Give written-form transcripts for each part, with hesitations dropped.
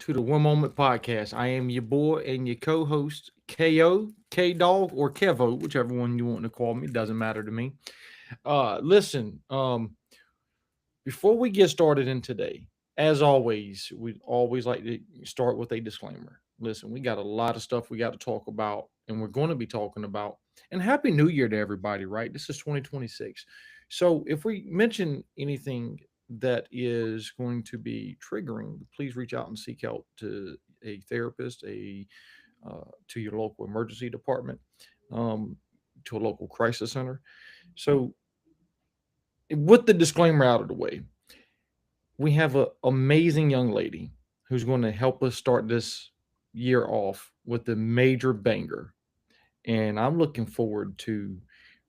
to the One Moment Podcast. I am your boy and your co-host KO, K Dog, or Kevo, whichever one you want to call me. Doesn't matter to me. Listen, before we get started in today, as always, we always like to start with a disclaimer. Listen, we got a lot of stuff we got to talk about, and we're going to be talking about. And Happy New Year to everybody, right? This is 2026. So if we mention anything that is going to be triggering, please reach out and seek help to a therapist, to your local emergency department, um, to a local crisis center. So, with the disclaimer out of the way, we have an amazing young lady who's going to help us start this year off with a major banger. And I'm looking forward to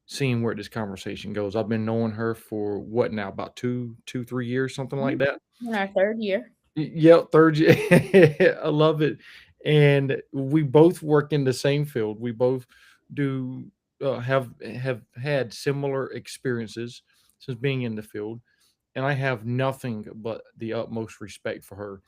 seeing where this conversation goes. I've been knowing her for what now, about 3 years, something like Mhm. that. In our third year. Yep, third year. I love it. And we both work in the same field. We both do have had similar experiences since being in the field, and I have nothing but the utmost respect for her.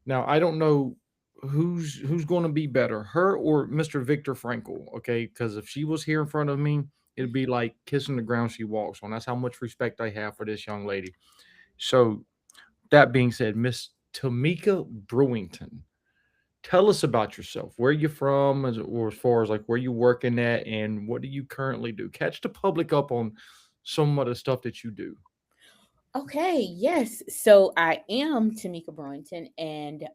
Now, I don't know who's going to be better, her or Mr. Viktor Frankl, okay? Because if she was here in front of me, it'd be like kissing the ground she walks on. That's how much respect I have for this young lady. So, that being said, Miss Tamika Brewington, tell us about yourself. Where you from, or as far as like where you working at, and what do you currently do? Catch the public up on some of the stuff that you do. Okay, yes. So I am Tamika Brewington, and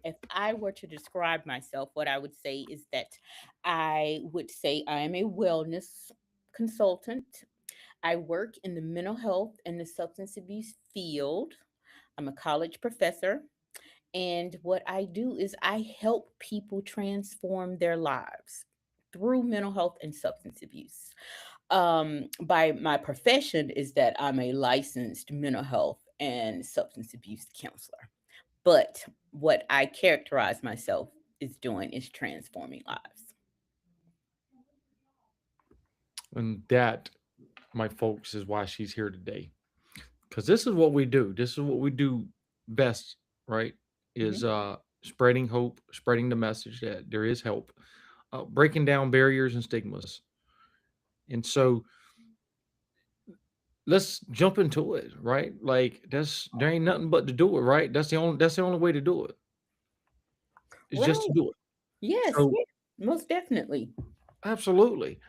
if I were to describe myself, what I would say is that I would say I am a wellness consultant. I work in the mental health and the substance abuse field. I'm a college professor, and what I do is I help people transform their lives through mental health and substance abuse. By my profession is that I'm a licensed mental health and substance abuse counselor. But what I characterize myself is doing is transforming lives. And that, my folks, is why she's here today. Because this is what we do. This is what we do best, right? Mhm. Is spreading hope, spreading the message that there is help, breaking down barriers and stigmas. And so let's jump into it, right? Like there ain't nothing but to do it, right? That's the only way to do it. Is just to Right. do it. Yes, So yes, most definitely. absolutely.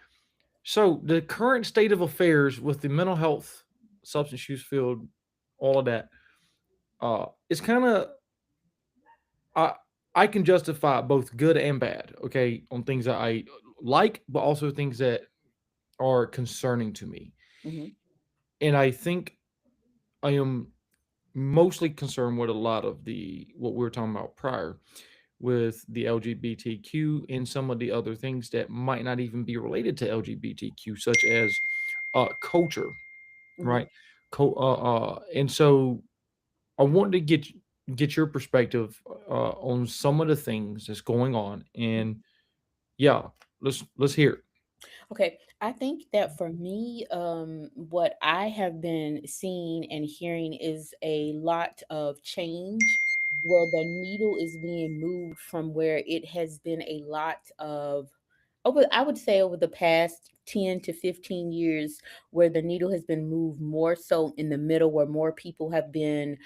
So the current state of affairs with the mental health, substance use field, all of that, it's kind of I I can justify both good and bad, okay, on things that I like, but also things that are concerning to me. Hmm. And I think I am mostly concerned with a lot of the what we were talking about prior with the LGBTQ and some of the other things that might not even be related to LGBTQ, such as culture, Hmm. right? And so I wanted to get your perspective on some of the things that's going on, and yeah, let's hear it. Okay, I think that for me, what I have been seeing and hearing is a lot of change where the needle is being moved from where it has been a lot of over, I would say over the past 10 to 15 years, where the needle has been moved more so in the middle, where more people have been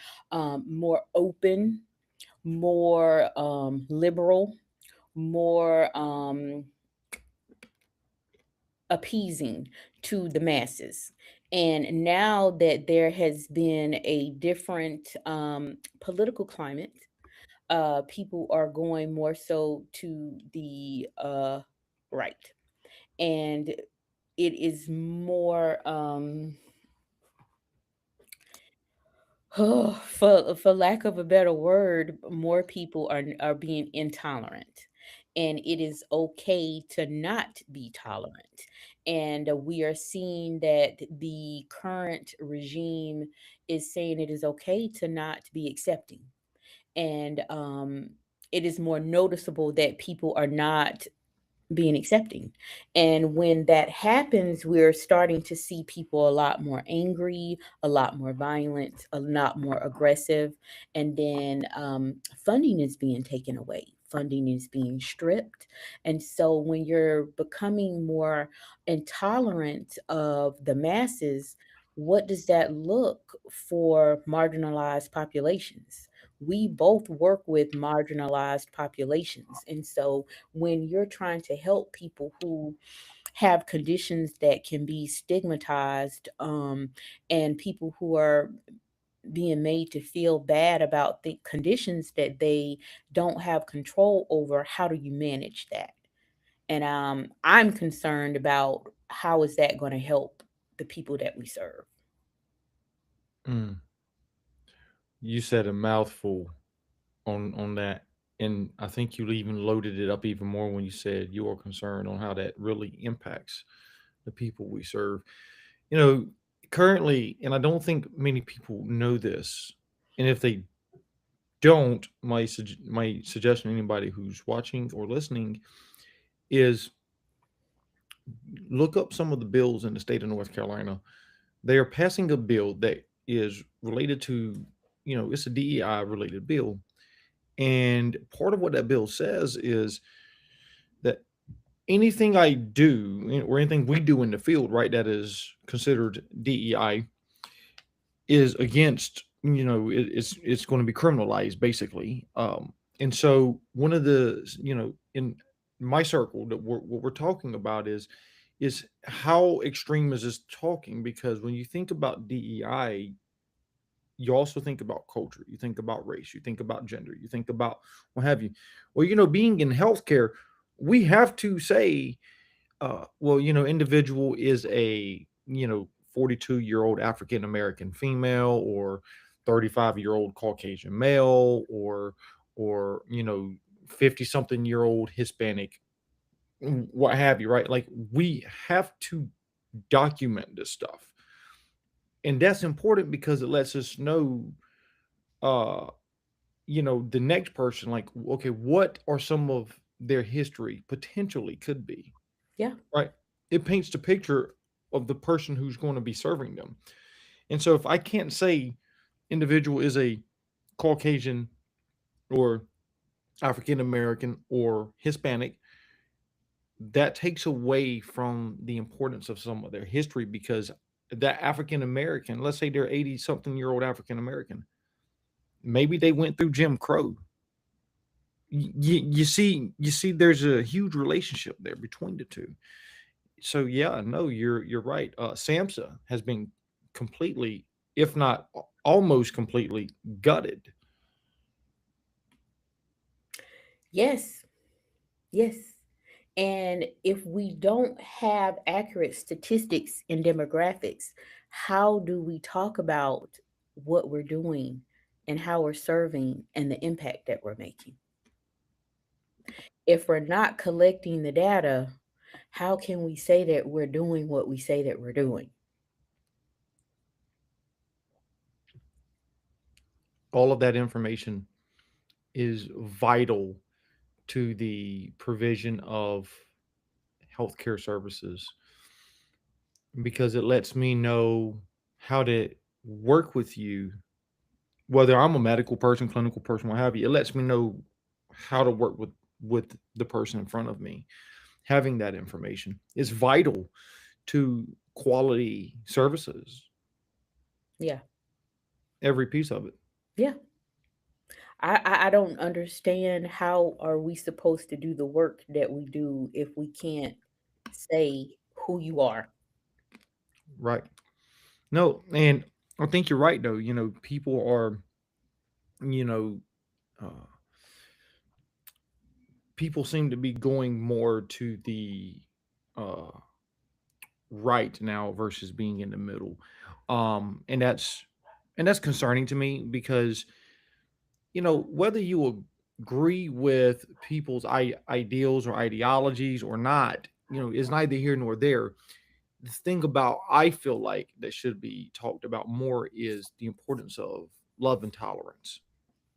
more open, more liberal, more appeasing to the masses. And now that there has been a different political climate, people are going more so to the right. And it is more, for lack of a better word, more people are being intolerant, and it is okay to not be tolerant. And we are seeing that the current regime is saying it is okay to not be accepting, and it is more noticeable that people are not being accepting. And when that happens, we're starting to see people a lot more angry, a lot more violent, a lot more aggressive. And then funding is being taken away, funding is being stripped. And so when you're becoming more intolerant of the masses, what does that look for marginalized populations? We both work with marginalized populations. And so when you're trying to help people who have conditions that can be stigmatized, and people who are being made to feel bad about the conditions that they don't have control over, how do you manage that? And I'm concerned about how is that going to help the people that we serve. Mm. You said a mouthful on that, and I think you even loaded it up even more when you said you are concerned on how that really impacts the people we serve. You know, currently, and I don't think many people know this, and if they don't, my suggestion to anybody who's watching or listening is look up some of the bills in the state of North Carolina. They are passing a bill that is related to, it's a DEI related bill. And part of what that bill says is that anything I do or anything we do in the field, right, that is considered DEI is against, it's going to be criminalized basically. And so one of the, in my circle that what we're talking about is how extreme is this talking? Because when you think about DEI, you also think about culture, you think about race, you think about gender, you think about what have you. Well, being in healthcare, we have to say, well, individual is a 42-year-old African American female, or 35-year-old Caucasian male, or 50 something year old Hispanic, what have you, right? Like we have to document this stuff, and that's important because it lets us know, uh the next person, like, okay, what are some of their history potentially could be, Yeah. right? It paints the picture of the person who's going to be serving them. And so if I can't say individual is a Caucasian or African American or Hispanic, that takes away from the importance of some of their history, because that African American, let's say they're 80 something year old African American, maybe they went through Jim Crow. You see there's a huge relationship there between the two. So yeah, no, you're right. SAMHSA has been completely, if not almost completely, gutted. Yes. Yes. And if we don't have accurate statistics and demographics, how do we talk about what we're doing and how we're serving and the impact that we're making? If we're not collecting the data, how can we say that we're doing what we say that we're doing? All of that information is vital to the provision of healthcare services, because it lets me know how to work with you, whether I'm a medical person, clinical person, what have you. It lets me know how to work with the person in front of me. Having that information is vital to quality services, Yeah. every piece of it. Yeah. I don't understand how are we supposed to do the work that we do if we can't say who you are. Right. No, and I think you're right though. People are, you know, uh, people seem to be going more to the uh right now versus being in the middle. And that's concerning to me, because whether you agree with people's ideals or ideologies or not, is neither here nor there. The thing about, I feel like, that should be talked about more is the importance of love and tolerance.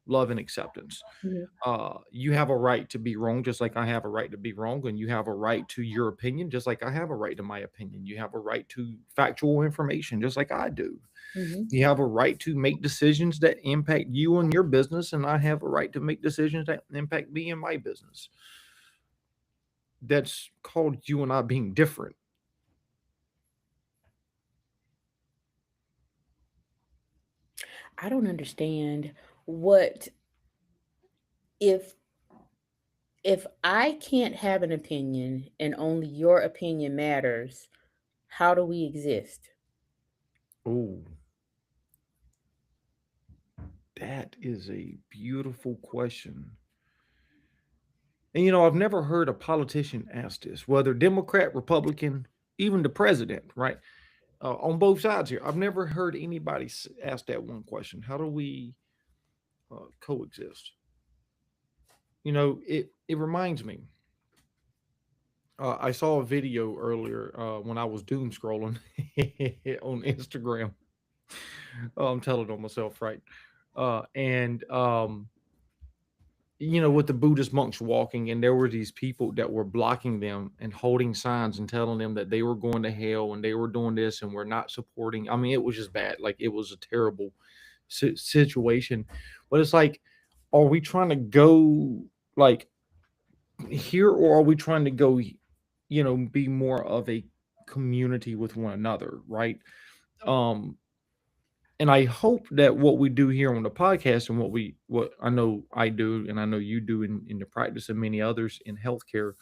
love and acceptance. Mhm. You have a right to be wrong, just like I have a right to be wrong, and you have a right to your opinion, just like I have a right to my opinion. You have a right to factual information, just like I do. Mhm. You have a right to make decisions that impact you and your business, and I have a right to make decisions that impact me and my business. That's called you and I being different. I don't understand what if I can't have an opinion and only your opinion matters, how do we exist? Oh, that is a beautiful question. And I've never heard a politician ask this, whether Democrat, Republican, even the president, right? On both sides here, I've never heard anybody ask that one question: how do we coexist? It reminds me. I saw a video earlier when I was doom scrolling on Instagram. I'm telling on myself, right? And with the Buddhist monks walking, and there were these people that were blocking them and holding signs and telling them that they were going to hell and they were doing this and we're not supporting. I mean, it was just bad. Like, it was a terrible situation. But it's like, are we trying to go like here, or are we trying to go, be more of a community with one another, right? Um, and I hope that what we do here on the podcast, and what I know I do and I know you do in the practice of many others in healthcare,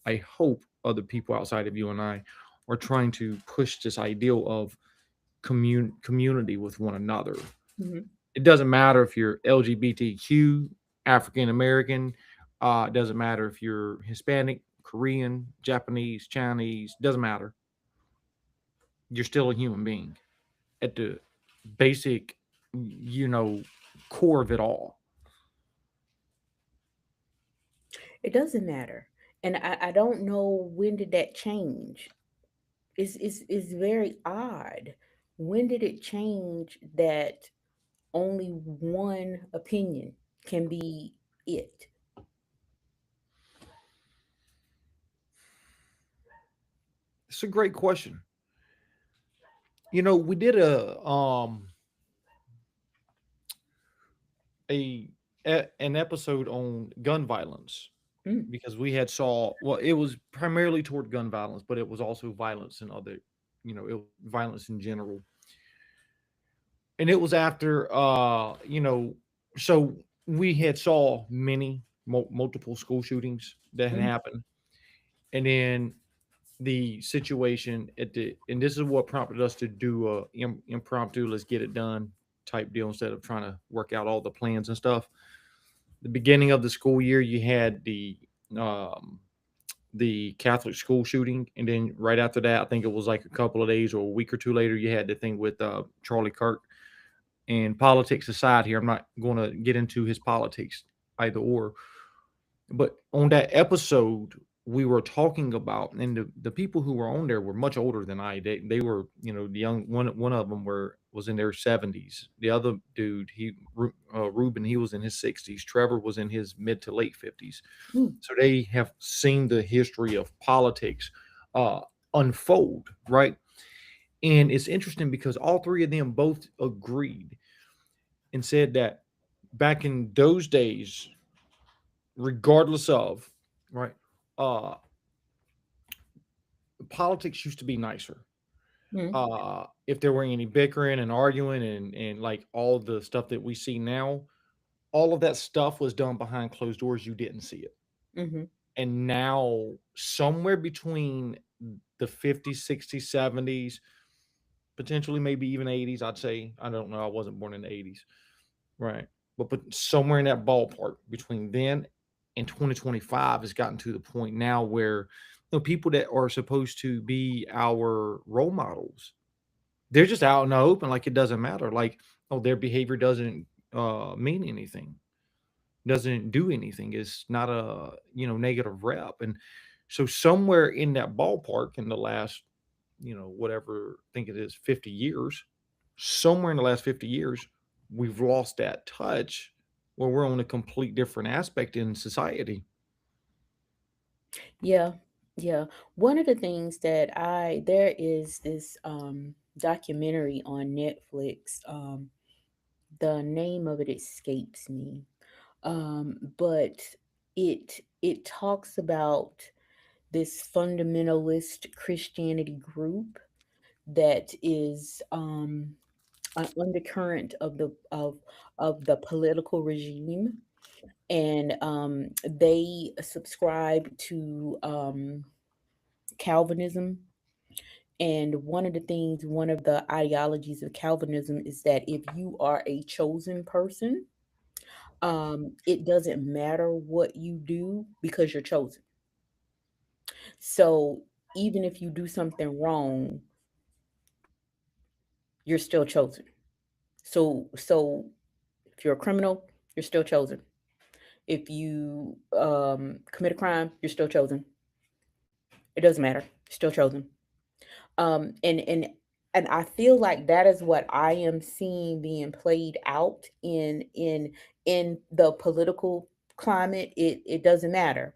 I hope other people outside of you and I are trying to push this ideal of community with one another. Mhm. It doesn't matter if you're LGBTQ, African American, it doesn't matter if you're Hispanic, Korean, Japanese, Chinese, doesn't matter. You're still a human being at the basic, you know, core of it all. It doesn't matter. And I don't know, when did that change? It's very odd. When did it change that only one opinion can be it? It's a great question. We did a, an episode on gun violence Mm. because we had saw well, it was primarily toward gun violence, but it was also violence and other, violence in general. And it was after so we had saw many multiple school shootings that had Mm. happened, and then the situation and this is what prompted us to do a impromptu, let's get it done type deal instead of trying to work out all the plans and stuff. The beginning of the school year, you had um the Catholic school shooting, and then right after that, I think it was like a couple of days or a week or two later, you had the thing with Charlie Kirk. And politics aside here, I'm not going to get into his politics either or. But on that episode, we were talking about, and the people who were on there were much older than I. They were, the young one of them was in their 70s. The other dude, Ruben, he was in his 60s. Trevor was in his mid to late 50s. Mm. So they have seen the history of politics uh, unfold, right? And it's interesting because all three of them both agreed and said that back in those days, regardless of, right, uh, politics used to be nicer. Mm. If there were any bickering and arguing and like all the stuff that we see now, all of that stuff was done behind closed doors. You didn't see it. Mhm. And now, somewhere between the 50s, 60s, 70s, potentially maybe even 80s, I'd say. I don't know. I wasn't born in the 80s. Right. But somewhere in that ballpark between then and 2025 has gotten to the point now where people that are supposed to be our role models, they're just out in the open, like it doesn't matter. Like, oh, their behavior doesn't mean anything, doesn't do anything. It's not a negative rep. And so somewhere in that ballpark in the last, whatever, I think it is 50 years, somewhere in the last 50 years, we've lost that touch where we're on a complete different aspect in society. Yeah, yeah. One of the things that there is this documentary on Netflix. The name of it escapes me. But it talks about this fundamentalist Christianity group that is an undercurrent of the political regime, and they subscribe to Calvinism. And one of the ideologies of Calvinism is that if you are a chosen person, it doesn't matter what you do because you're chosen. So even if you do something wrong, you're still chosen. So if you're a criminal, you're still chosen. If you commit a crime, you're still chosen. It doesn't matter. You're still chosen. Um, and and and I feel like that is what I am seeing being played out in the political climate. It doesn't matter.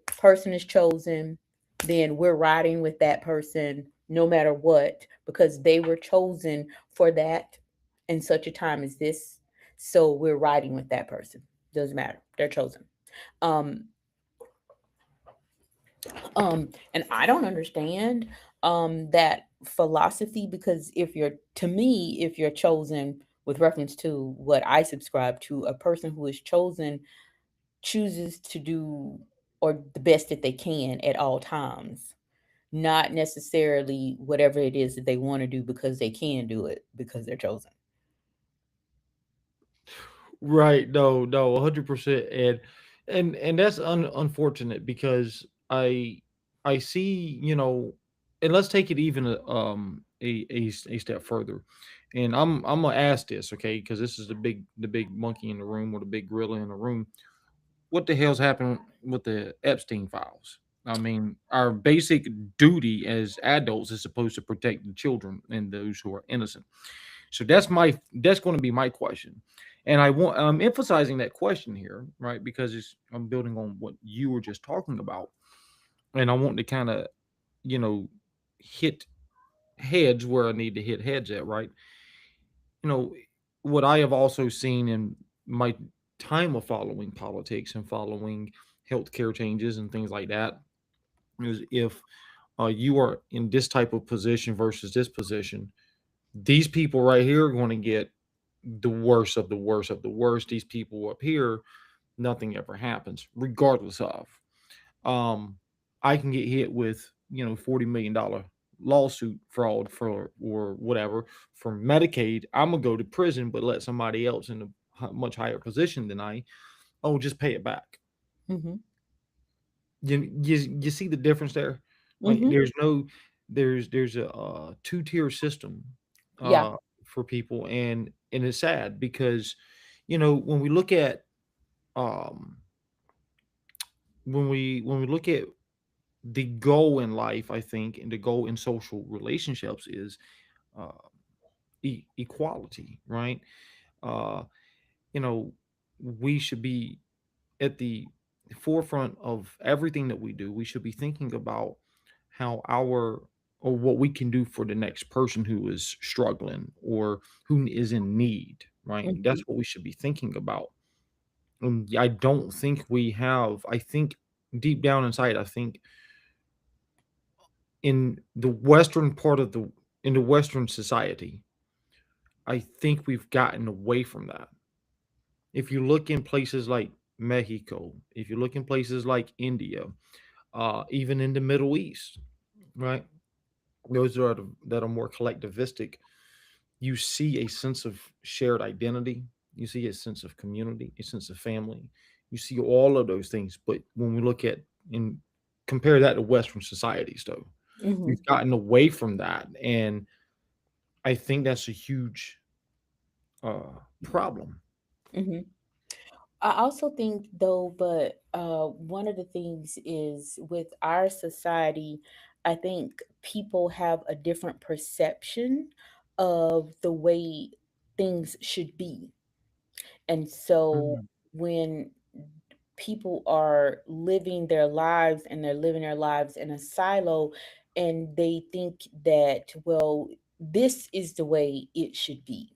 Person is chosen, then we're riding with that person no matter what because they were chosen for that in such a time as this. So we're riding with that person. Doesn't matter. They're chosen. Um, and I don't understand that philosophy because to me, if you're chosen with reference to what I subscribe to, a person who is chosen chooses to do or the best that they can at all times, not necessarily whatever it is that they want to do because they can do it because they're chosen. Right. No, no, 100%. And that's unfortunate because I see, and let's take it even a step further. And I'm gonna ask this, okay, because this is the big monkey in the room or the big gorilla in the room. What the hell's happened with the Epstein files? I mean, our basic duty as adults is supposed to protect the children and those who are innocent. So that's going to be my question, and I'm emphasizing that question here, right? Because I'm building on what you were just talking about, and I want to kind of you know hit heads where I need to hit heads at, right? You know what I have also seen in my time of following politics and following healthcare changes and things like that is if you are in this type of position versus this position, these people right here are going to get the worst of the worst of the worst. These people up here, nothing ever happens, regardless of. Um, I can get hit with $40 million lawsuit fraud for or whatever for Medicaid. I'm gonna go to prison, but let somebody else in a much higher position than just pay it back. Hmm. You see the difference there? Like Hmm. there's a two-tier system Yeah. uh for people, and it's sad because when we look at um when we look at the goal in life, I think, and the goal in social relationships is uh equality, right? uh you know we should be at the forefront of everything that we do. We should be thinking about how our or what we can do for the next person who is struggling or who is in need, right? That's Hmm. what we should be thinking about. And I don't think we have. I think deep down inside, I think in the western part of the in the western society, I think we've gotten away from that. If you look in places like Mexico, if you look in places like India, even in the Middle East, right? Those that are more collectivistic. You see a sense of shared identity. You see a sense of community, a sense of family. You see all of those things. But when we look at and compare that to Western societies, though, Hmm. we've gotten away from that, and I think that's a huge problem. Hmm. I also think though, but one of the things is with our society, I think people have a different perception of the way things should be. And so Mm. when people are living their lives and they're living their lives in a silo, and they think that, well, this is the way it should be,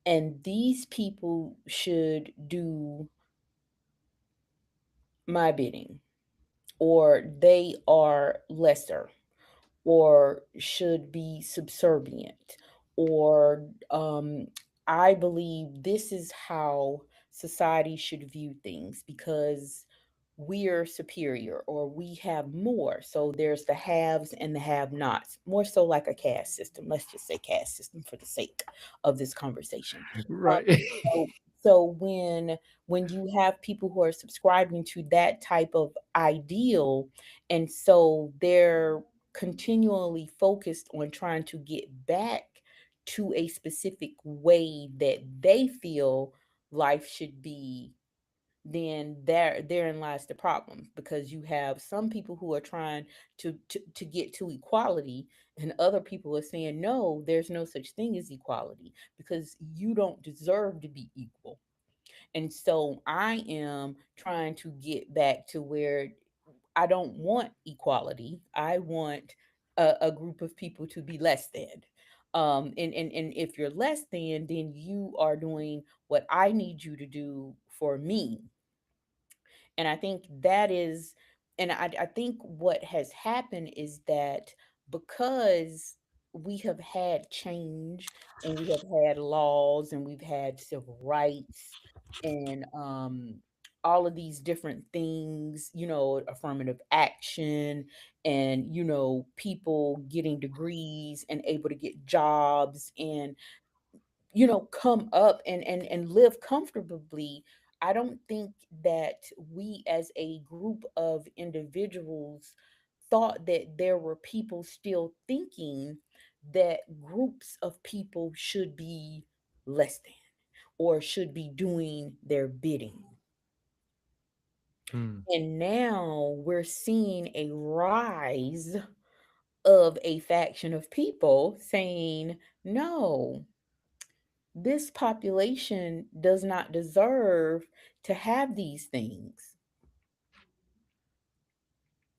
and these people should do my bidding, or they are lesser, or should be subservient, or I believe this is how society should view things because we're superior or we have more. So there's the haves and the have nots, more so like a caste system. Let's just say caste system for the sake of this conversation. Um, Right. so, so when you have people who are subscribing to that type of ideal, and so they're continually focused on trying to get back to a specific way that they feel life should be, then therein lies the problem, because you have some people who are trying to get to equality, and other people are saying no, there's no such thing as equality because you don't deserve to be equal. And so I am trying to get back to where I don't want equality. I want a group of people to be less than. And if you're less than, then you are doing what I need you to do for me. And I think that is, and I think what has happened is that because we have had change and we have had laws and we've had civil rights and all of these different things, affirmative action, and people getting degrees and able to get jobs and come up and live comfortably. I don't think that we as a group of individuals thought that there were people still thinking that groups of people should be less than or should be doing their bidding. Mm. And now we're seeing a rise of a faction of people saying, no, this population does not deserve to have these things.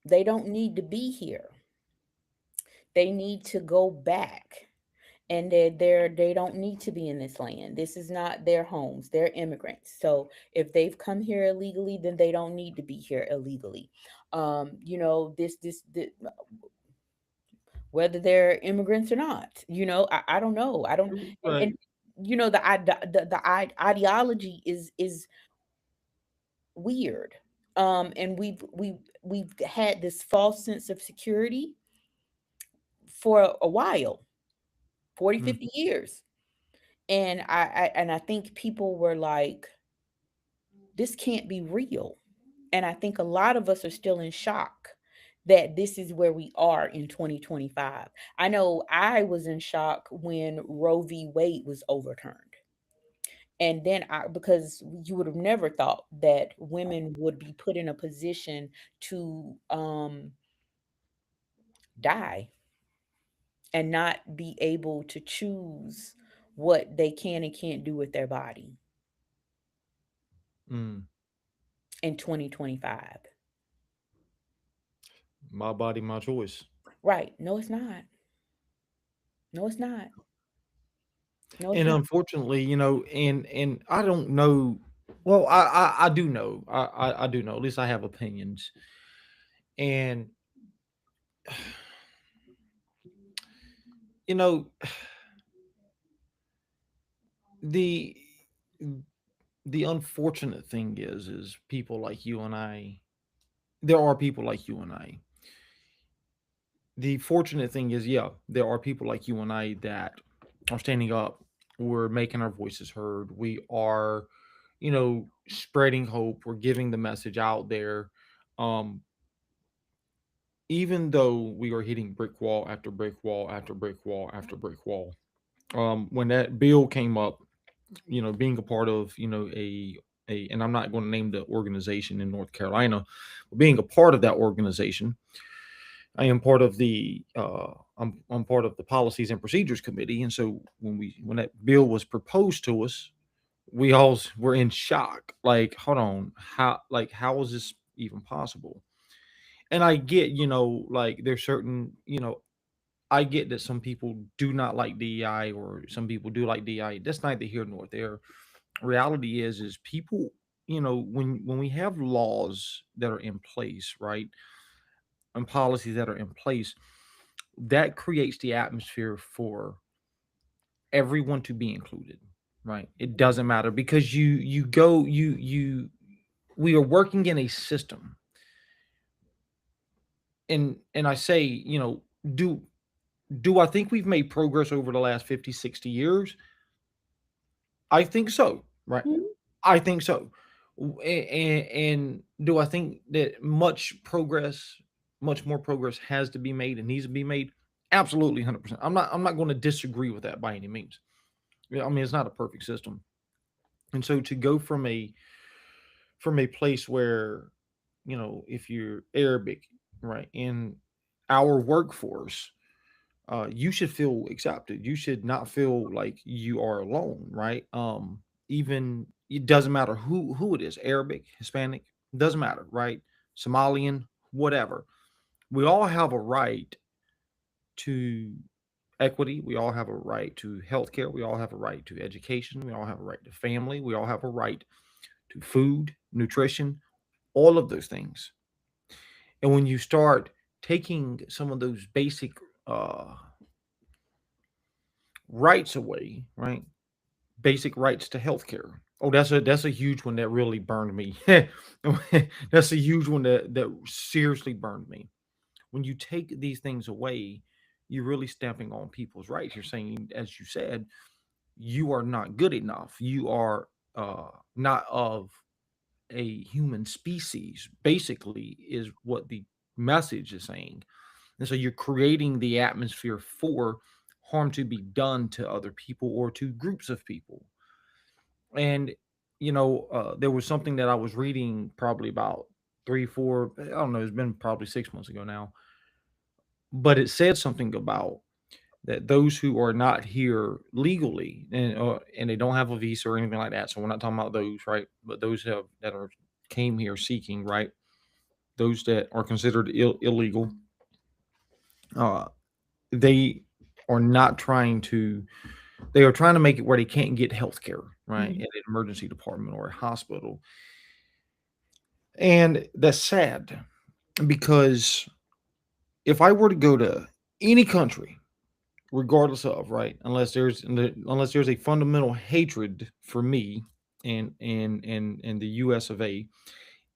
They don't need to be here. They need to go back. And they don't need to be in this land. This is not their homes. They're immigrants. So if they've come here illegally, then they don't need to be here illegally. This whether they're immigrants or not. I don't know. I don't. And Right. the ideology is weird. And we've had this false sense of security for a while, 40, Mm. 50 years. And I think people were like, this can't be real. And I think a lot of us are still in shock that this is where we are in 2025. I know I was in shock when Roe v. Wade was overturned. And then because you would have never thought that women would be put in a position to die and not be able to choose what they can and can't do with their body Mm. in 2025. My body, my choice. Right. No, it's not. No, it's not. No, it's And not. unfortunately, and I don't know. Well, I do know. I do know. At least I have opinions. And you know, the the unfortunate thing is people like you and I. There are people like you and I. The fortunate thing is, yeah, there are people like you and I that are standing up. We're making our voices heard. We are, spreading hope. We're giving the message out there. Um, Even though we are hitting brick wall after brick wall after brick wall after brick wall. When that bill came up, being a part of, and I'm not going to name the organization in North Carolina, but being a part of that organization, I am part of I'm part of the policies and procedures committee. And so when that bill was proposed to us, we all were in shock. Like, hold on, how is this even possible? And I get, like there's certain, I get that some people do not like DEI or some people do like DEI. That's neither here nor there. Reality is people, when we have laws that are in place, right, and policies that are in place, that creates the atmosphere for everyone to be included, right? It doesn't matter because you go you we are working in a system, and I say, do do I think we've made progress over the last 50, 60 years? I think so, right? Mhm. I think so. And do I think that much more progress has to be made and needs to be made? Absolutely, 100%. I'm not going to disagree with that by any means. Yeah, I mean, it's not a perfect system, and so to go from a place where, if you're Arabic, right, in our workforce, you should feel accepted. You should not feel like you are alone, right? Even it doesn't matter who it is, Arabic, Hispanic, doesn't matter, right? Somalian, whatever. We all have a right to equity. We all have a right to healthcare. We all have a right to education. We all have a right to family. We all have a right to food, nutrition, all of those things. And when you start taking some of those basic uh, rights away, right? Basic rights to healthcare. Oh, that's a huge one that really burned me. That's a huge one that seriously burned me. When you take these things away, you're really stamping on people's rights. You're saying, as you said, you are not good enough. You are not of a human species. Basically, is what the message is saying. And so you're creating the atmosphere for harm to be done to other people or to groups of people. And there was something that I was reading probably about 3 4, I don't know, it's been probably 6 months ago now, but it said something about that those who are not here legally and they don't have a visa or anything like that, so we're not talking about those, right, but those that are came here seeking, right, those that are considered illegal, uh they are not trying to they are trying to make it where they can't get health care, right, in Mhm. an emergency department or a hospital. And that's sad because if I were to go to any country, regardless of, right, unless there's a fundamental hatred for me and the US of A,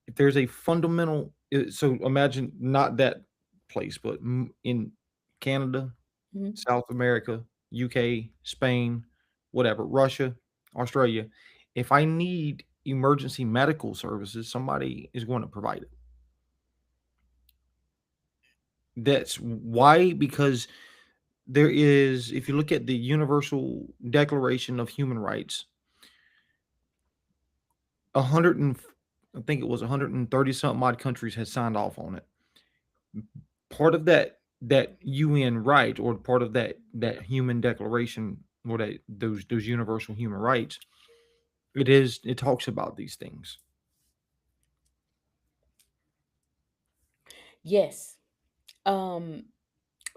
if there's a fundamental, so imagine not that place, but in Canada, Mhm. South America, UK, Spain, whatever, Russia, Australia, if I need emergency medical services, somebody is going to provide it. That's why, because there is, if you look at the Universal Declaration of Human Rights, 100 and I think it was 130 something odd countries has signed off on it. Part of that UN right, or part of that human declaration, or those universal human rights, it talks about these things. Yes. Um,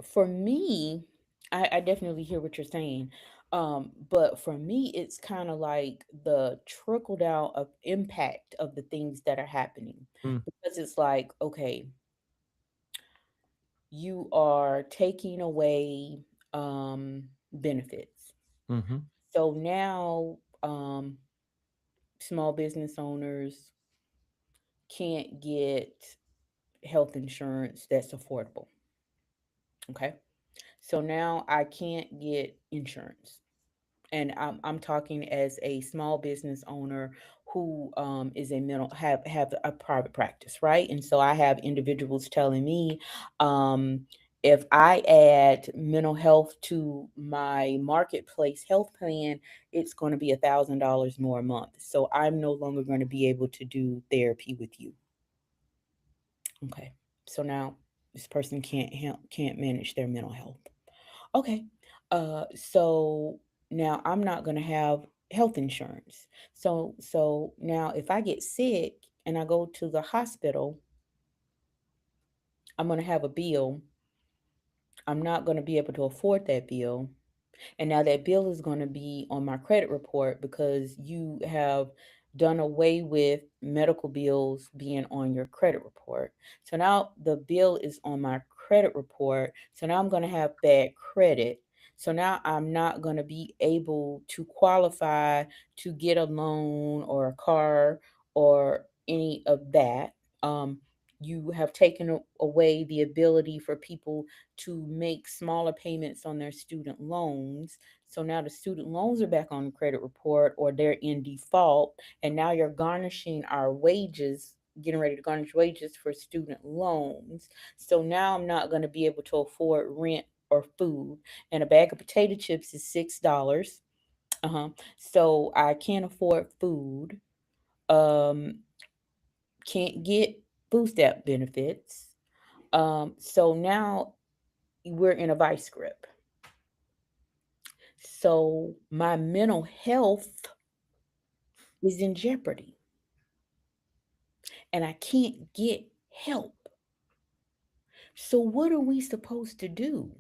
for me, I definitely hear what you're saying. But for me, it's kind of like the trickle down of impact of the things that are happening. Mm, Because it's like, okay, you are taking away benefits. mhm, So now small business owners can't get health insurance that's affordable. Okay. So now I can't get insurance. And I'm talking as a small business owner who is a mental have a private practice, right? And so I have individuals telling me, if I add mental health to my marketplace health plan, it's going to be $1,000 more a month. So I'm no longer going to be able to do therapy with you. Okay. So now this person can't manage their mental health. Okay. So now I'm not going to have health insurance. So now if I get sick and I go to the hospital, I'm going to have a bill. I'm not going to be able to afford that bill. And now that bill is going to be on my credit report because you have done away with medical bills being on your credit report. So now the bill is on my credit report. So now I'm going to have bad credit. So now I'm not going to be able to qualify to get a loan or a car or any of that. Um, you have taken away the ability for people to make smaller payments on their student loans. So now the student loans are back on the credit report or they're in default. And now you're garnishing our wages, getting ready to garnish wages for student loans. So now I'm not going to be able to afford rent or food. And a bag of potato chips is $6. Uh-huh. So I can't afford food. Um, can't get food stamp benefits. So now we're in a vice grip. So my mental health is in jeopardy and I can't get help. So what are we supposed to do?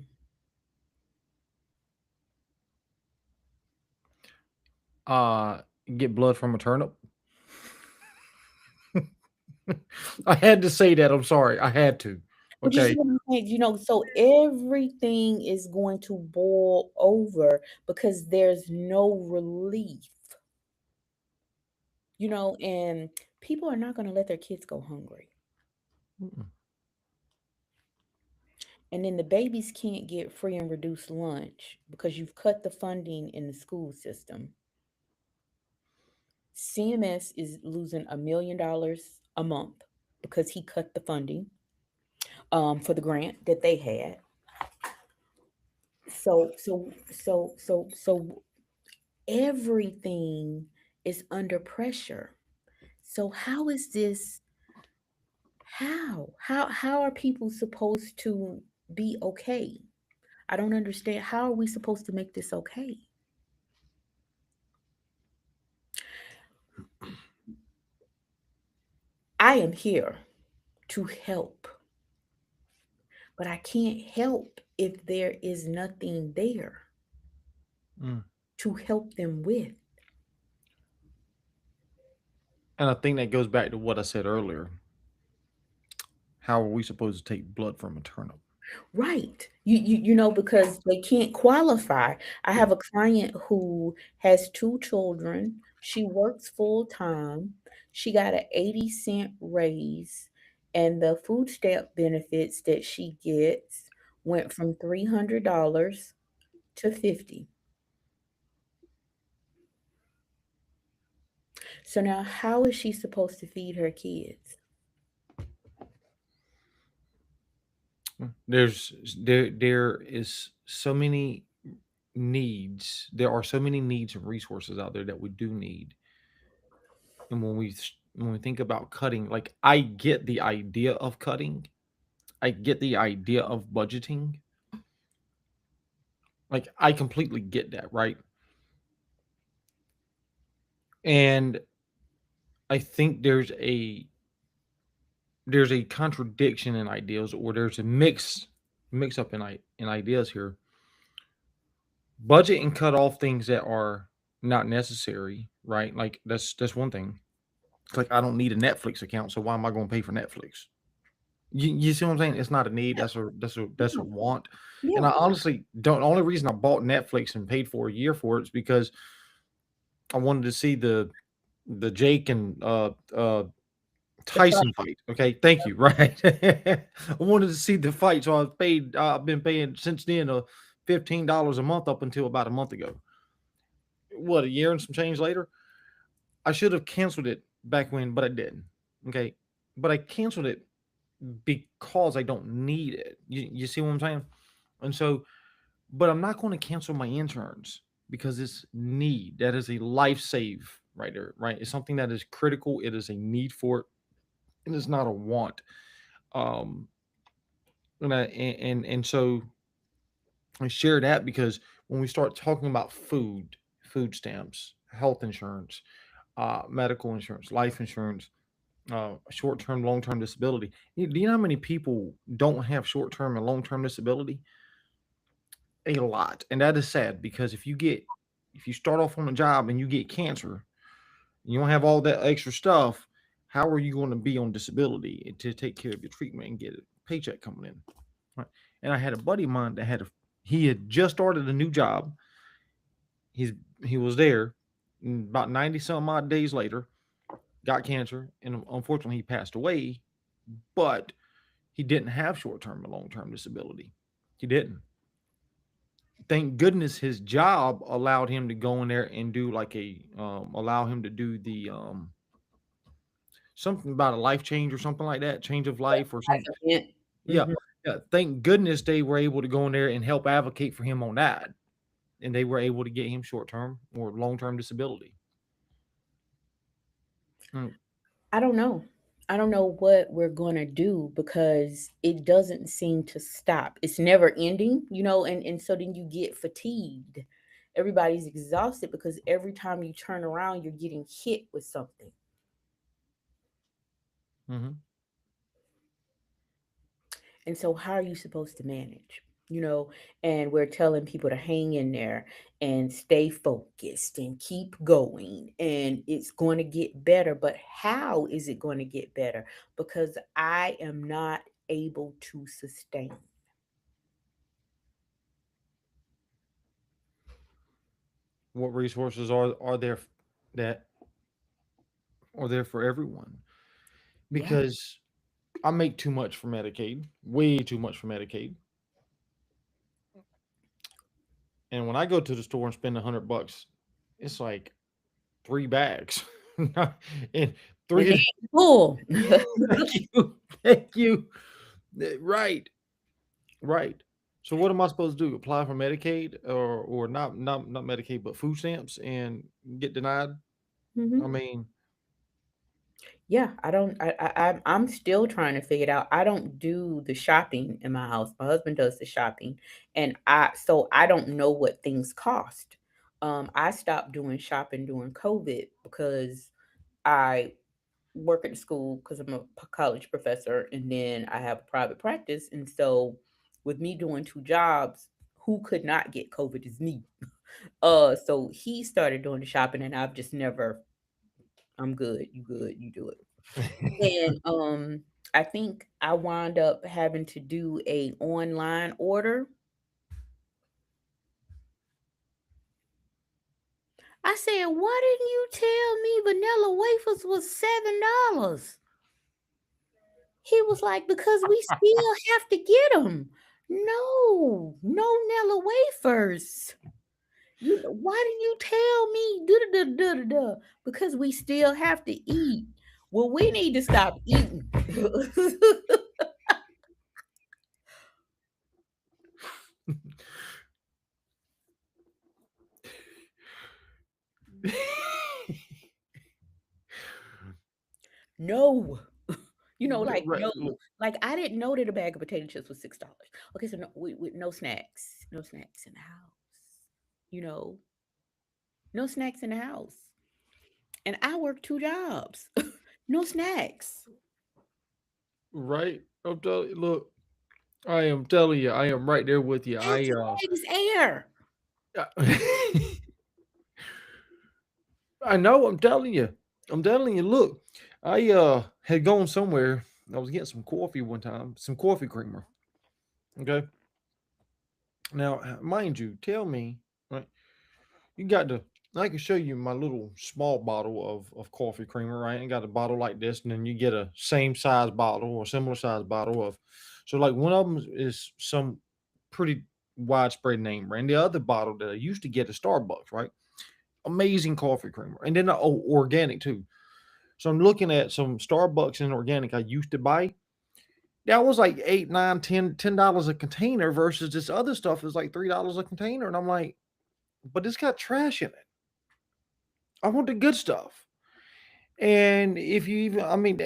Uh, get blood from a turnip. I had to say that. I'm sorry. I had to. But you see Okay. what I'm saying? So everything is going to boil over because there's no relief, and people are not going to let their kids go hungry. Mm-mm. And then the babies can't get free and reduced lunch because you've cut the funding in the school system. CMS is losing $1 million a month because he cut the funding for the grant that they had. So everything is under pressure. So how is this? How are people supposed to be okay? I don't understand. How are we supposed to make this okay? I am here to help, but I can't help if there is nothing there Mm. to help them with. And I think that goes back to what I said earlier. How are we supposed to take blood from a turnip? Right. Because they can't qualify. I have a client who has two children. She works full time. She got an 80-cent raise, and the food stamp benefits that she gets went from $300 to 50. So now how is she supposed to feed her kids? There is so many needs. There are so many needs and resources out there that we do need. And when we think about cutting, like I get the idea of cutting, I get the idea of budgeting. Like I completely get that, right? And I think there's a contradiction in ideas, or there's a mix up in ideas here. Budget and cut off things that are not necessary, right? Like that's one thing. It's like I don't need a Netflix account, so why am I going to pay for Netflix? You see what I'm saying? It's not a need. That's a Yeah, want. And yeah. I honestly don't. The only reason I bought Netflix and paid for a year for it is because I wanted to see the Jake and The fight. Tyson fight. Okay, thank you. Right, I wanted to see the fight, so I've paid. I've been paying since then $15 a month up until about a month ago. What, a year and some change later? I should have canceled it back when, but I didn't. Okay, but I canceled it because I don't need it. You see what I'm saying? And so, but I'm not going to cancel my insurance because it's need. That is a life save right there, right? It's something that is critical. It is a need for it. It is not a want. Um, and so I share that because when we start talking about food stamps, health insurance, medical insurance, life insurance, short term, long term disability. Do you know how many people don't have short term and long term disability? A lot, and that is sad because if you start off on a job and you get cancer, you don't have all that extra stuff. How are you going to be on disability to take care of your treatment and get a paycheck coming in? Right. And I had a buddy of mine that he had just started a new job. He's he was there, and about 90 some odd days later, got cancer, and unfortunately he passed away. But he didn't have short term and long term disability. He didn't. Thank goodness his job allowed him to go in there and do like allow him to do the something about a life change or something like that, change of life or Life some. event. Yeah, Mhm. yeah. Thank goodness they were able to go in there and help advocate for him on that, and they were able to get him short term or long term disability. Mm. I don't know. I don't know what we're going to do because it doesn't seem to stop. It's never ending, and so then you get fatigued. Everybody's exhausted because every time you turn around, you're getting hit with something. Hmm. And so, how are you supposed to manage? You know, and we're telling people to hang in there and stay focused and keep going, and it's going to get better. But how is it going to get better? Because I am not able to sustain. What resources are there that are there for everyone? Yeah. Because I make too much for Medicaid, way too much for Medicaid. And when I go to the store and spend $100, it's like 3 bags. And Your 3 hands full. thank you, thank you. Right, right. So what am I supposed to do? Apply for Medicaid or not Medicaid, but food stamps and get denied? I Hmm. mean, Yeah, I don't. I'm still trying to figure it out. I don't do the shopping in my house. My husband does the shopping, and I don't know what things cost. I stopped doing shopping during COVID because I work at the school because I'm a college professor, and then I have a private practice, and so with me doing two jobs, who could not get COVID is me. So he started doing the shopping, and I've just never. I'm good. You good? You do it. And I think I wound up having to do a online order. I said, "Why didn't you tell me vanilla wafers was $7?" He was like, "Because we still have to get them." No, no Nella wafers. Why didn't you tell me? Da, da, da, da, da, da. Because we still have to eat. Well, we need to stop eating. No. Like, right, no, look, like I didn't know that a bag of potato chips was $6. Okay, so no, no snacks, no snacks in the house. You know, no snacks in the house, and I work two jobs. No snacks. right. Look, I am telling you, I am right there with you. Half the bag is air. I know, I'm telling you. I'm telling you, look, I had gone somewhere. I was getting some coffee one time, some coffee creamer. Okay. Now, mind you, tell me, right? You got to I can show you my little small bottle of coffee creamer, right? And got a bottle like this, and then you get a same size bottle or similar size bottle of so like one of them is some pretty widespread name brand. The other bottle that I used to get at Starbucks, right? Amazing coffee creamer. And then organic too. So I'm looking at some Starbucks and organic I used to buy. That was like 8, 9, 10 $10 a container versus this other stuff is like $3 a container. And I'm like, but it's got trash in it. I want the good stuff. And if you even, I mean,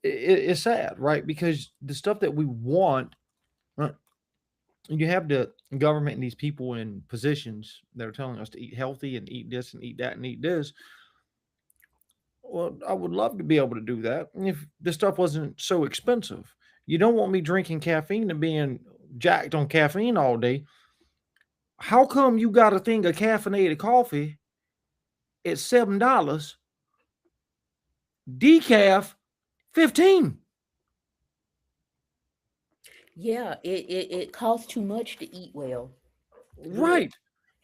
it's sad, right? Because the stuff that we want, right, you have the government and these people in positions that are telling us to eat healthy and eat this and eat that and eat this. Well, I would love to be able to do that if this stuff wasn't so expensive. You don't want me drinking caffeine and being jacked on caffeine all day. How come you got a thing of caffeinated coffee at $7, decaf 15? Yeah, it costs too much to eat well. Real Right.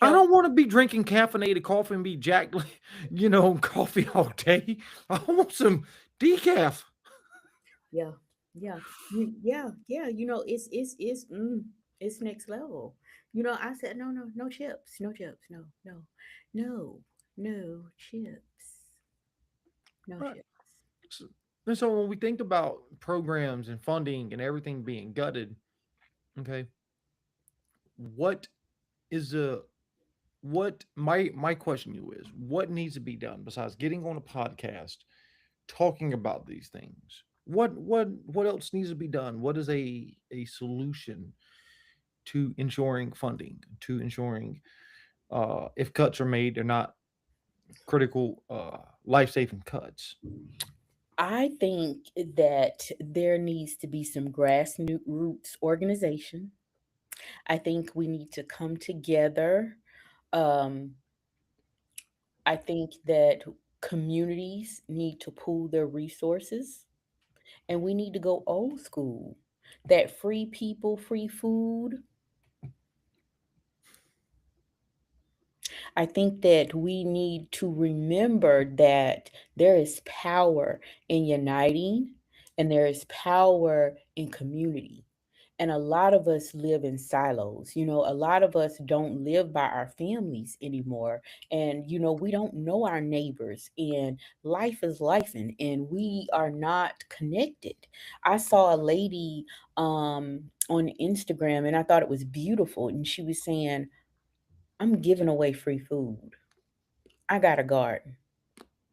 I health. don't want to be drinking caffeinated coffee and be jacked, on coffee all day. I want some decaf. Yeah, yeah, yeah. It's next level. I said no, no, no chips, no chips, no, no, no, no chips, no Right. chips. And so when we think about programs and funding and everything being gutted, okay, what is the what my question to you is what needs to be done besides getting on a podcast talking about these things? What else needs to be done? What is a solution to ensuring funding, to ensuring if cuts are made, they're not critical life saving cuts? I think that there needs to be some grassroots organization. I think we need to come together. Um, I think that communities need to pool their resources, and we need to go old school. That free people, free food. I think that we need to remember that there is power in uniting and there is power in community. And a lot of us live in silos. A lot of us don't live by our families anymore. And, we don't know our neighbors. And life is life, and we are not connected. I saw a lady on Instagram, and I thought it was beautiful. And she was saying, I'm giving away free food. I got a garden.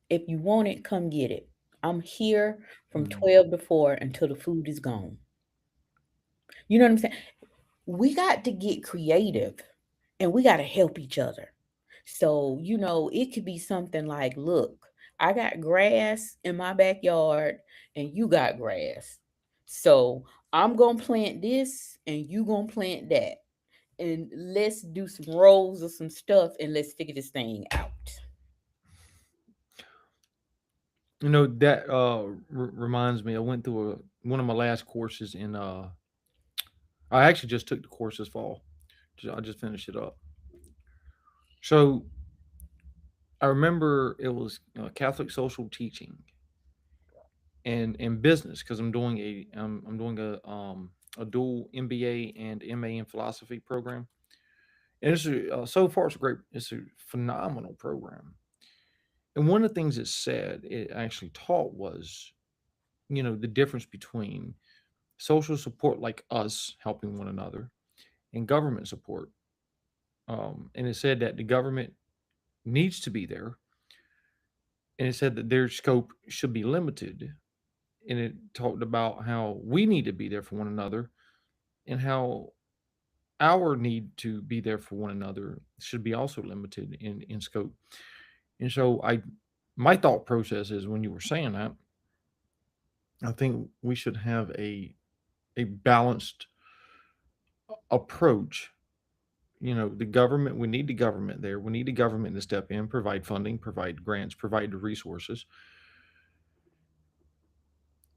If you want it, come get it. I'm here from Mm. 12 to 4 until the food is gone. You know what I'm saying? We got to get creative and we got to help each other. So, it could be something like, look, I got grass in my backyard and you got grass. So, I'm going to plant this and you going to plant that. And let's do some rows of some stuff and let's figure this thing out. That reminds me. I went through one of my last courses in. I actually just took the course this fall. I just finished it up. So I remember it was Catholic social teaching and business because I'm doing a dual MBA and MA in philosophy program. And so far it's a phenomenal program. And one of the things it said it actually taught was the difference between social support like us helping one another and government support. And it said that the government needs to be there, and it said that their scope should be limited. And it talked about how we need to be there for one another, and how our need to be there for one another should be also limited in scope. And so my thought process is when you were saying that, I think we should have a balanced approach. The government, we need the government there. We need the government to step in, provide funding, provide grants, provide the resources.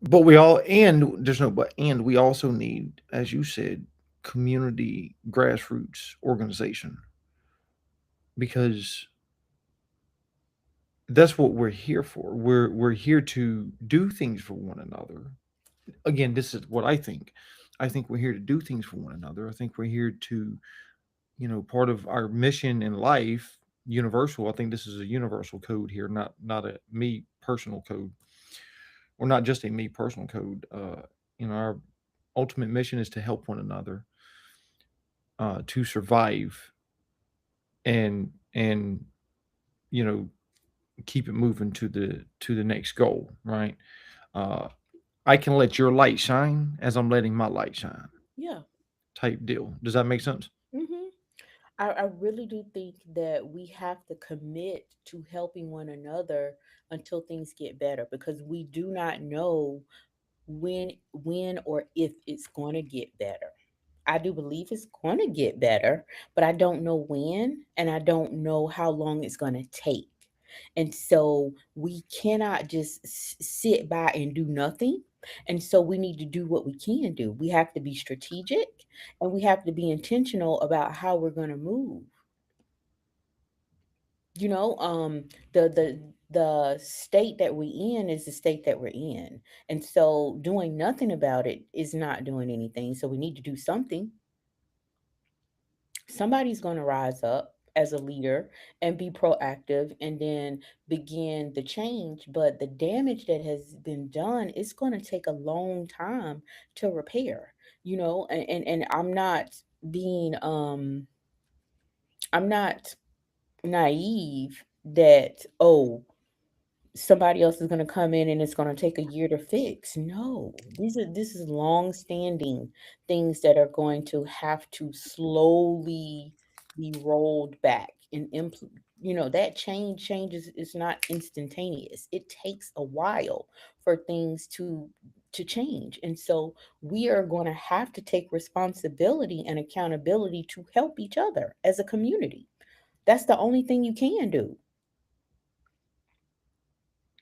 But we all, and there's no but, and we also need, as you said, community grassroots organization, because that's what we're here for. We're here to do things for one another. Again, this is what I think. I think we're here to do things for one another. I think we're here to, part of our mission in life, universal. I think this is a universal code here, not a me personal code, or not just a me personal code. Our ultimate mission is to help one another to survive and you know keep it moving to the next goal, right? uh I can let your light shine as I'm letting my light shine. Yeah. type deal. Does that make sense? Hmm. I really do think that we have to commit to helping one another until things get better, because we do not know when or if it's going to get better. I do believe it's going to get better, but I don't know when, and I don't know how long it's going to take. And so we cannot just sit by and do nothing. And so we need to do what we can do. We have to be strategic, and we have to be intentional about how we're going to move. You know, the state that we in is the state that we're in. And so doing nothing about it is not doing anything. So we need to do something. Somebody's going to rise up as a leader and be proactive and then begin the change. But the damage that has been done is going to take a long time to repair. You know, and being I'm not naive that, oh, somebody else is going to come in and it's going to take a year to fix. No, this is long standing things that are going to have to slowly be rolled back and you know, that changes is not instantaneous. It takes a while for things to change. And so we are going to have to take responsibility and accountability to help each other as a community. That's the only thing you can do.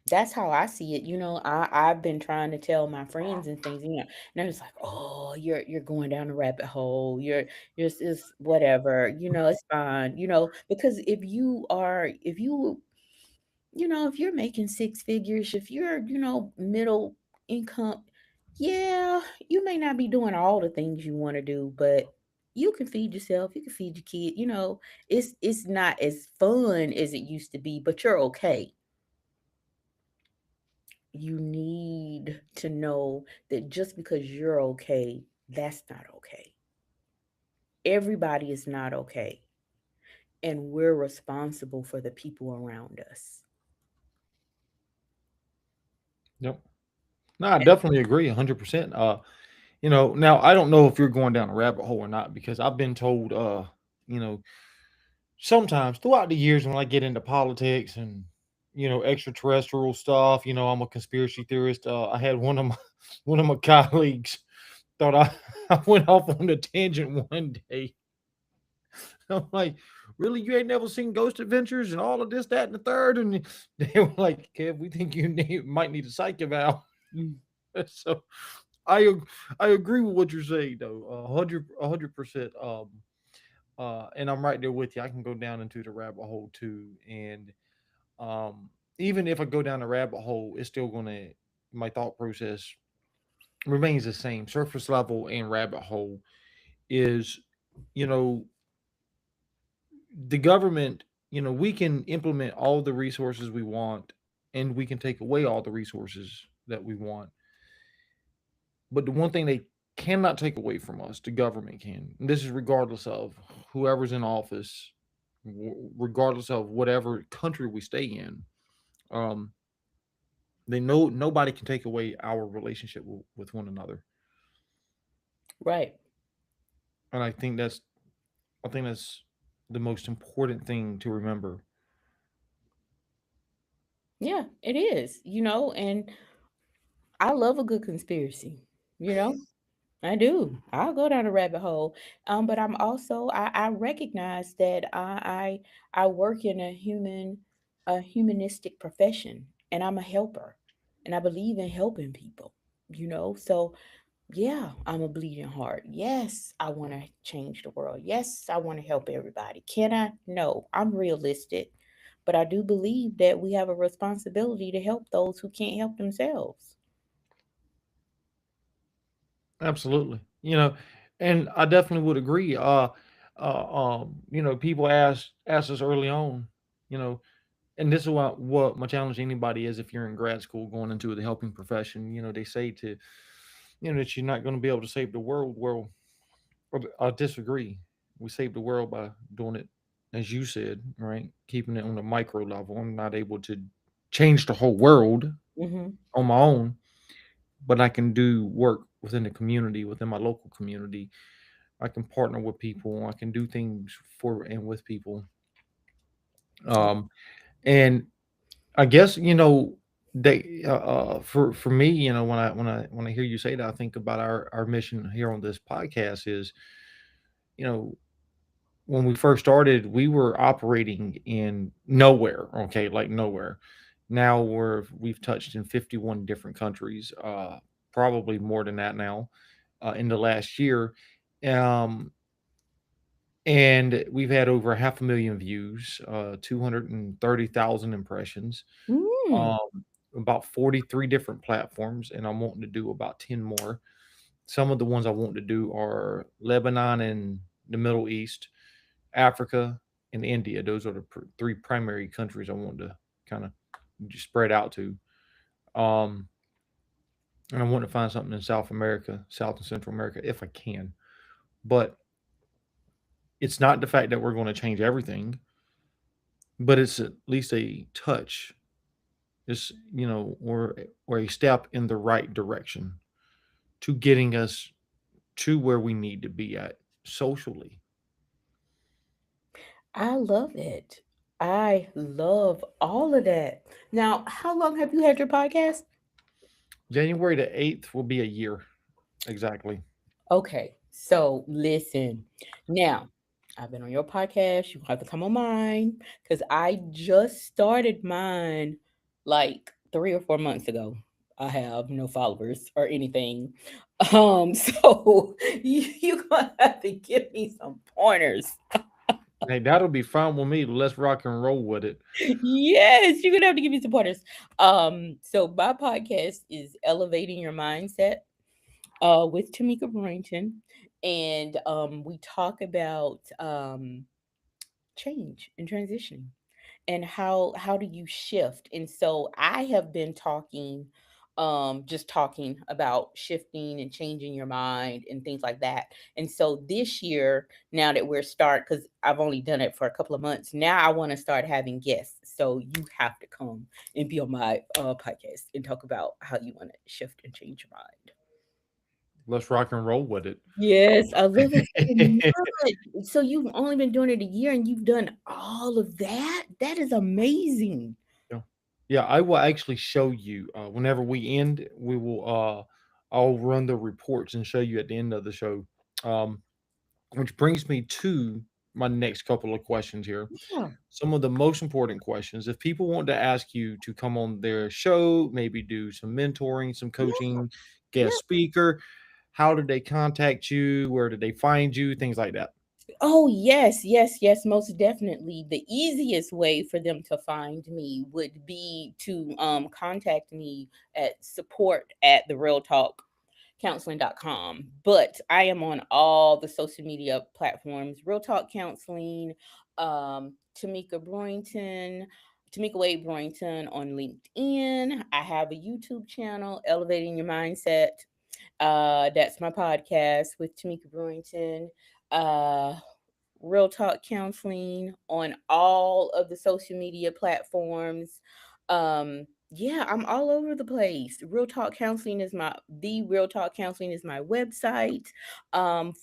That's how I see it. You know, I've been trying to tell my friends and things, you know, and they're just like, "Oh, you're going down a rabbit hole. You're just whatever. You know, it's fine. You know, because if you know, if you're making six figures, if you're, you know, middle income, yeah, you may not be doing all the things you want to do, but you can feed yourself. You can feed your kid. You know, it's not as fun as it used to be, but you're okay. You need to know that just because you're okay, that's not okay. Everybody is not okay. And we're responsible for the people around us. Yep. No, I definitely agree 100%. Now I don't know if you're going down a rabbit hole or not because I've been told, you know, sometimes throughout the years when I get into politics and extraterrestrial stuff, I'm a conspiracy theorist. I had one of my one of my colleagues thought I went off on a tangent one day. I'm like, really, you ain't never seen Ghost Adventures and all of this, that, and the third, and they were like, Kev, we think might need a psych eval. Mm. So I agree with what you're saying though, 100%. And I'm right there with you. I can go down into the rabbit hole too, and um, even if I go down the rabbit hole, it's still gonna my thought process remains the same. Surface level and rabbit hole is, you know, the government. We can implement all the resources we want, and we can take away all the resources that we want. But the one thing they cannot take away from us, the government can. And this is regardless of whoever's in office, regardless of whatever country we stay in. Um, they know nobody can take away our relationship with one another, Right. and I think that's the most important thing to remember. Yeah, it is, you know, and I love a good conspiracy, you know. I do. I'll go down a rabbit hole. But I'm also I recognize that I work in a humanistic profession, and I'm a helper, and I believe in helping people, you know. So yeah, I'm a bleeding heart. Yes, I want to change the world. Yes, I want to help everybody. Can I? No, I'm realistic. But I do believe that we have a responsibility to help those who can't help themselves. Absolutely. And I definitely would agree. People asked us early on, you know, and this is what my challenge to anybody is if you're in grad school going into the helping profession. They say that you're not going to be able to save the world. Well, I disagree. We save the world by doing it, as you said, right? Keeping it on a micro level. I'm not able to change the whole world Hmm. on my own, but I can do work within the community, within my local community, I can partner with people. I can do things for and with people. Yeah. Um, and I guess they for me, when I hear you say that, I think about our mission here on this podcast is, you know, when we first started, we were operating in nowhere, okay, like nowhere. Now we've touched in 51 different countries, probably more than that now, in the last year. Um, and we've had over half a million views, 230,000 impressions, Mm. um, about 43 different platforms, and I'm wanting to do about 10 more. Some of the ones I want to do are Lebanon and the Middle East, Africa, and India. Those are the three primary countries I want to kind of just spread out to. Um, and I want to find something in South America, South and Central America, if I can. But it's not the fact that we're going to change everything, but it's at least a touch. It's or a step in the right direction to getting us to where we need to be at socially. I love it. I love all of that. Now, how long have you had your podcast? January the 8th will be a year exactly. Okay, so listen. Now, I've been on your podcast. You have to come on mine because I just started mine like 3 or 4 months ago. I have no followers or anything. So you're gonna have to give me some pointers. Hey, that'll be fine with me. Let's rock and roll with it. Yes, you're gonna have to give me some pointers. So my podcast is Elevating Your Mindset with Tamika Brewington, and we talk about change and transitioning, and how do you shift. And so I have been talking, just talking about shifting and changing your mind and things like that. And so this year, now that we're start, because I've only done it for a couple of months now, I want to start having guests. So you have to come and be on my podcast and talk about how you want to shift and change your mind. Let's rock and roll with it. Yes, I love it so much. So you've only been doing it a year and you've done all of that? That is amazing. Yeah. Yeah, I will actually show you whenever we end. We will. I'll run the reports and show you at the end of the show. Um, which brings me to my next couple of questions here. Yeah. Some of the most important questions. If people want to ask you to come on their show, maybe do some mentoring, some Yeah. coaching, Yeah. guest speaker, how did they contact you? Where did they find you? Things like that. Oh, yes, yes, yes, most definitely. The easiest way for them to find me would be to contact me at support at the real talk counseling.com. But I am on all the social media platforms, Real Talk Counseling, Tamika Brewington, Tamika Wade Brewington on LinkedIn. I have a YouTube channel, Elevating Your Mindset. That's my podcast with Tamika Brewington. Uh, Real Talk Counseling on all of the social media platforms. Yeah, I'm all over the place. Real Talk Counseling is my website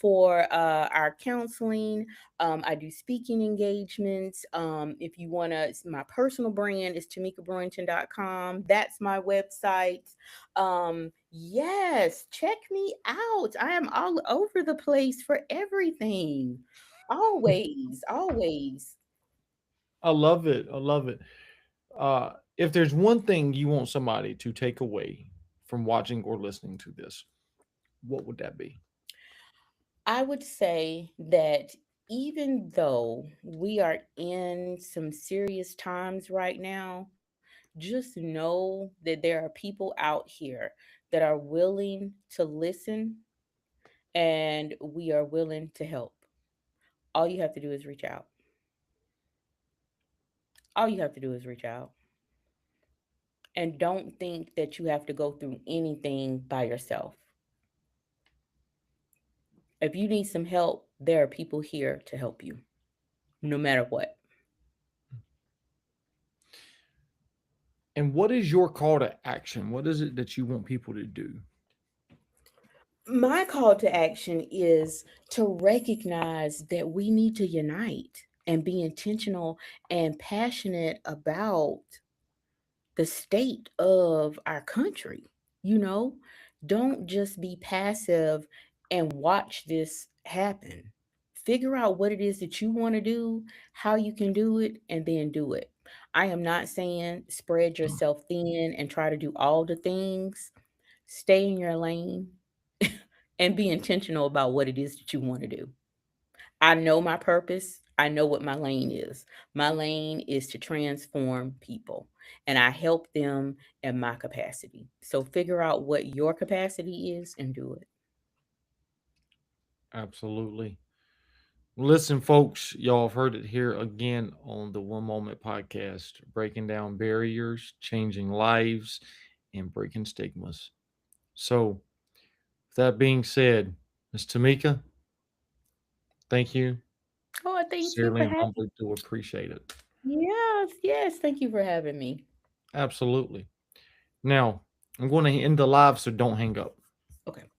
for our counseling. I do speaking engagements. If you want to, my personal brand is tamikabrewington.com. That's my website. Yes, check me out. I am all over the place for everything. Always, always. I love it. I love it. If there's one thing you want somebody to take away from watching or listening to this, what would that be? I would say that even though we are in some serious times right now, just know that there are people out here that are willing to listen and we are willing to help. All you have to do is reach out. All you have to do is reach out. And don't think that you have to go through anything by yourself. If you need some help, there are people here to help you, no matter what. And what is your call to action? What is it that you want people to do? My call to action is to recognize that we need to unite and be intentional and passionate about the state of our country. You know, don't just be passive and watch this happen. Figure out what it is that you want to do, how you can do it, and then do it. I am not saying spread yourself thin and try to do all the things. Stay in your lane and be intentional about what it is that you want to do. I know my purpose. I know what my lane is. My lane is to transform people, and I help them in my capacity. So figure out what your capacity is and do it. Absolutely. Listen, folks, y'all have heard it here again on the One Moment podcast, breaking down barriers, changing lives, and breaking stigmas. So, with that being said, Miss Tamika, thank you. Oh, thank you Sincerely for and having. humbly do appreciate it. Yes, yes. Thank you for having me. Absolutely. Now, I'm going to end the live, so don't hang up. Okay.